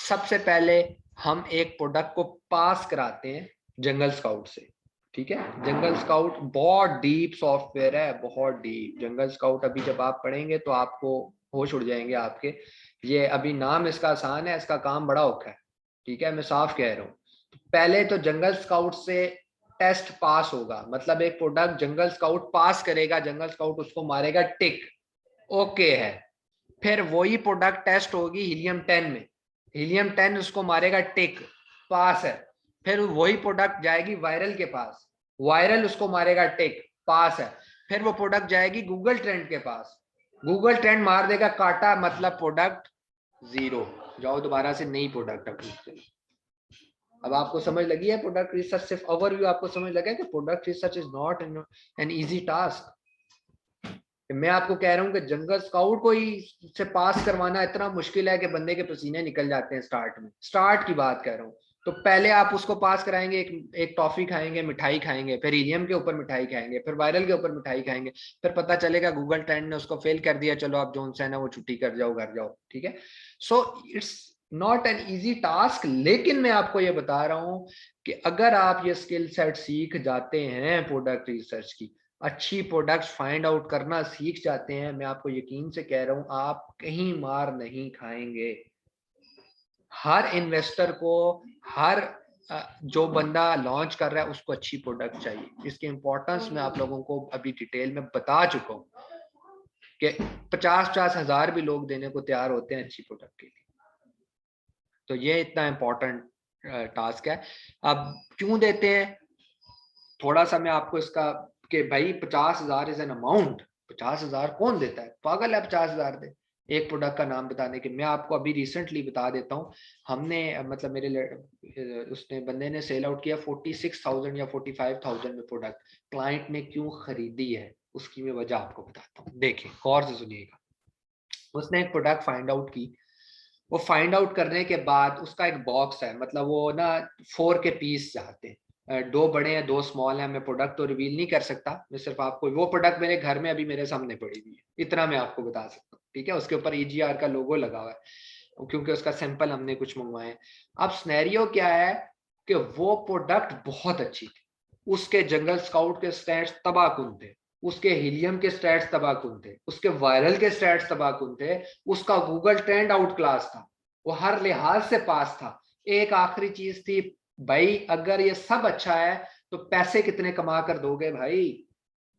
सबसे पहले हम एक प्रोडक्ट को पास कराते हैं जंगल स्काउट से। ठीक है, जंगल स्काउट बहुत डीप सॉफ्टवेयर है, बहुत डीप। जंगल स्काउट अभी जब आप पढ़ेंगे तो आपको होश उड़ जाएंगे आपके। ये अभी नाम इसका आसान है, इसका काम बड़ा औखा है। ठीक है, मैं साफ कह रहा हूँ। पहले तो जंगल स्काउट से टेस्ट पास होगा, मतलब एक प्रोडक्ट जंगल स्काउट पास करेगा, जंगल स्काउट उसको मारेगा टिक, ओके है। फिर वही प्रोडक्ट टेस्ट होगी हीलियम 10 में, हीलियम 10 उसको मारेगा टिक, पास है। फिर वही प्रोडक्ट जाएगी वायरल के पास, वायरल उसको मारेगा टिक, पास है। फिर वो प्रोडक्ट जाएगी गूगल ट्रेंड के पास, गूगल ट्रेंड मार देगा काटा, मतलब प्रोडक्ट जीरो, जाओ दोबारा से नई प्रोडक्ट अप्रूव। अब आपको समझ लगी है प्रोडक्ट रिसर्च, सिर्फ ओवरव्यू आपको समझ लगा है कि product research is not an easy task. मैं आपको कह रहा हूं कि जंगल स्काउट को ही से पास करवाना इतना मुश्किल है कि बंदे के पसीने निकल जाते हैं स्टार्ट में, स्टार्ट की बात कर रहा हूँ। तो पहले आप उसको पास कराएंगे, एक टॉफी खाएंगे, मिठाई खाएंगे, फिर हीलियम के ऊपर मिठाई खाएंगे, फिर वायरल के ऊपर मिठाई खाएंगे, फिर पता चलेगा गूगल ट्रेंड ने उसको फेल कर दिया, चलो आप जोन से है ना वो छुट्टी कर जाओ, घर जाओ। ठीक है, so it's not an easy task, लेकिन मैं आपको ये बता रहा हूं कि अगर आप ये स्किल सेट सीख जाते हैं, प्रोडक्ट रिसर्च की, अच्छी प्रोडक्ट्स फाइंड आउट करना सीख जाते हैं, मैं आपको यकीन से कह रहा हूं आप कहीं मार नहीं खाएंगे। हर इन्वेस्टर को, हर जो बंदा लॉन्च कर रहा है उसको अच्छी प्रोडक्ट चाहिए। इसकी इंपॉर्टेंस मैं आप लोगों को अभी डिटेल में बता चुका हूं कि 50-50 हजार भी लोग देने को तैयार होते हैं अच्छी प्रोडक्ट के लिए। तो ये इतना इंपॉर्टेंट टास्क है। अब क्यों देते हैं, थोड़ा सा मैं आपको इसका, कि भाई 50,000 इज एन अमाउंट, 50,000 कौन देता है, पागल है 50,000 दे एक प्रोडक्ट का नाम बताने के। मैं आपको अभी रिसेंटली बता देता हूँ, हमने मतलब उसने बंदे ने सेल आउट किया 46,000 या 45,000 में प्रोडक्ट। क्लाइंट ने क्यों खरीदी है उसकी मैं वजह आपको बताता हूँ, देखें गौर से सुनिएगा। उसने एक प्रोडक्ट फाइंड आउट की, वो फाइंड आउट करने के बाद उसका एक बॉक्स है, मतलब वो ना 4 के पीस चाहते हैं, 2 बड़े हैं 2 स्मॉल हैं। मैं प्रोडक्ट तो रिवील नहीं कर सकता, मैं सिर्फ आपको, वो प्रोडक्ट मेरे घर में अभी मेरे सामने पड़ी हुई है, इतना मैं आपको बता सकता हूँ, ठीक है। उसके ऊपर EGR का लोगो लगा हुआ है क्योंकि उसका सैंपल हमने कुछ मंगवाए हैं। अब सिनेरियो क्या है कि वो प्रोडक्ट बहुत अच्छी थी, उसके जंगल स्काउट के स्टैट्स तबाहकुन थे, उसके हीलियम के स्टैट्स तबाहकुन थे, उसके वायरल के स्टैट्स तबाहकुन थे, उसका गूगल ट्रेंड आउट क्लास था, वो हर लिहाज से पास था। एक आखिरी चीज थी, भाई अगर ये सब अच्छा है तो पैसे कितने कमा कर दोगे भाई।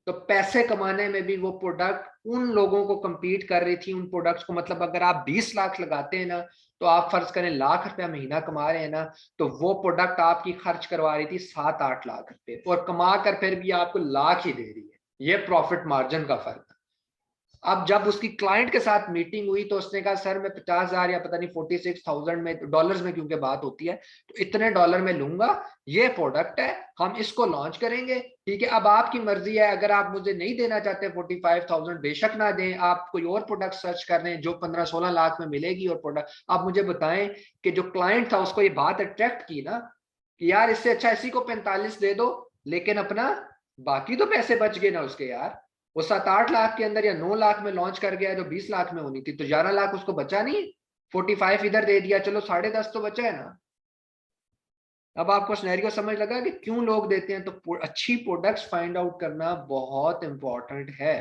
तो पैसे कमाने में भी वो प्रोडक्ट उन लोगों को compete कर रही थी, उन प्रोडक्ट्स को, मतलब अगर आप 20 लाख लगाते हैं ना, तो आप फर्ज करें लाख रुपया महीना कमा रहे हैं ना, तो वो प्रोडक्ट आपकी खर्च करवा रही थी 7-8 लाख रुपए, और कमा कर फिर भी आपको लाख ही दे रही है। ये प्रॉफिट मार्जिन का फर्क। अब जब उसकी क्लाइंट के साथ मीटिंग हुई तो उसने कहा सर मैं 50,000 या पता नहीं 46,000 में, डॉलर्स में क्योंकि बात होती है, तो इतने डॉलर में लूंगा, ये प्रोडक्ट है, हम इसको लॉन्च करेंगे, ठीक है। अब आपकी मर्जी है, अगर आप मुझे नहीं देना चाहते 45,000 बेशक ना दें, आप कोई और प्रोडक्ट सर्च कर रहे हैं जो 15-16 लाख में मिलेगी और प्रोडक्ट। आप मुझे बताएं कि जो क्लाइंट था उसको ये बात अट्रैक्ट की ना कि यार इससे अच्छा इसी को 45 दे दो, लेकिन अपना बाकी तो पैसे बच गए ना उसके यार। वो 7-8 लाख के अंदर या 9 लाख में लॉन्च कर गया जो 20 लाख में होनी थी, तो 11 लाख उसको बचा नहीं। 45 इधर दे दिया, चलो 10.5 तो बचा है ना। अब आपको सिनेरियो समझ लगा कि क्यों लोग देते हैं। तो अच्छी प्रोडक्ट्स फाइंड आउट करना बहुत इंपॉर्टेंट है।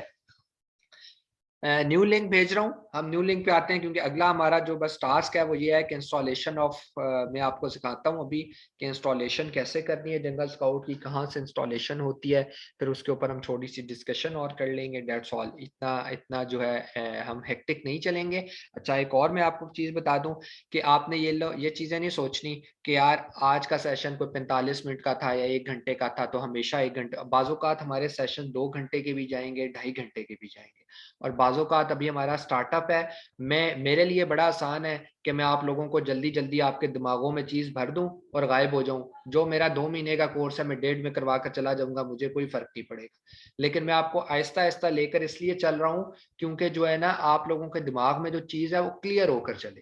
न्यू लिंक भेज रहा हूँ, हम न्यू लिंक पे आते हैं, क्योंकि अगला हमारा जो बस टास्क है वो ये है कि इंस्टॉलेशन ऑफ, मैं आपको सिखाता हूँ अभी कि इंस्टॉलेशन कैसे करनी है जंगल स्काउट की, कहाँ से इंस्टॉलेशन होती है, फिर उसके ऊपर हम थोड़ी सी डिस्कशन और कर लेंगे, डेट्स ऑल। इतना इतना जो है हम हेक्टिक नहीं चलेंगे। अच्छा एक और मैं आपको चीज़ बता दूं कि आपने ये चीज़ें नहीं सोचनी कि यार आज का सेशन कोई 45 मिनट का था या 1 घंटे का था तो हमेशा 1 घंटे, बाज़-औक़ात हमारे सेशन 2 घंटे के भी जाएंगे, 2.5 घंटे के भी जाएंगे। और बाज़-औक़ात अभी हमारा स्टार्टअप है, मैं, मेरे लिए बड़ा आसान है कि मैं आप लोगों को जल्दी जल्दी आपके दिमागों में चीज़ भर दूं और गायब हो जाऊं। जो मेरा 2 महीने का कोर्स है मैं 1.5 में करवा कर चला जाऊंगा, मुझे कोई फर्क नहीं पड़ेगा। लेकिन मैं आपको आहिस्ता आहिस्ता लेकर इसलिए चल रहा हूँ क्योंकि जो है ना आप लोगों के दिमाग में जो चीज़ है वो क्लियर होकर चले।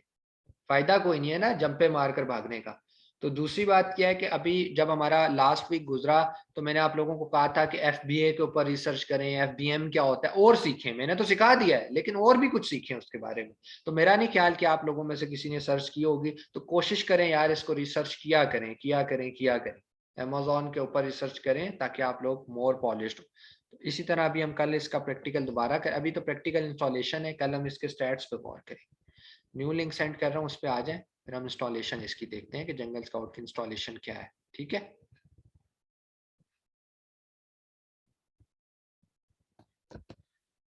फायदा कोई नहीं है ना जंपे मारकर भागने का। तो दूसरी बात क्या है कि अभी जब हमारा लास्ट वीक गुजरा तो मैंने आप लोगों को कहा था कि FBA के ऊपर रिसर्च करें, FBM क्या होता है और सीखें। मैंने तो सिखा दिया है लेकिन और भी कुछ सीखें उसके बारे में। तो मेरा नहीं ख्याल कि आप लोगों में से किसी ने सर्च की होगी, तो कोशिश करें यार इसको रिसर्च किया करें, किया करें, किया करें। अमेजोन के ऊपर रिसर्च करें ताकि आप लोग मोर पॉलिश्ड हो। तो इसी तरह अभी हम कल इसका प्रैक्टिकल दोबारा कर, अभी तो प्रैक्टिकल इंस्टॉलेशन है, कल हम इसके स्टैट्स पे गौर करें। न्यू लिंक सेंड कर रहा हूँ, उस पर आ जाए, फिर हम इंस्टॉलेशन इसकी देखते हैं कि जंगल स्काउट की इंस्टॉलेशन क्या है, ठीक है।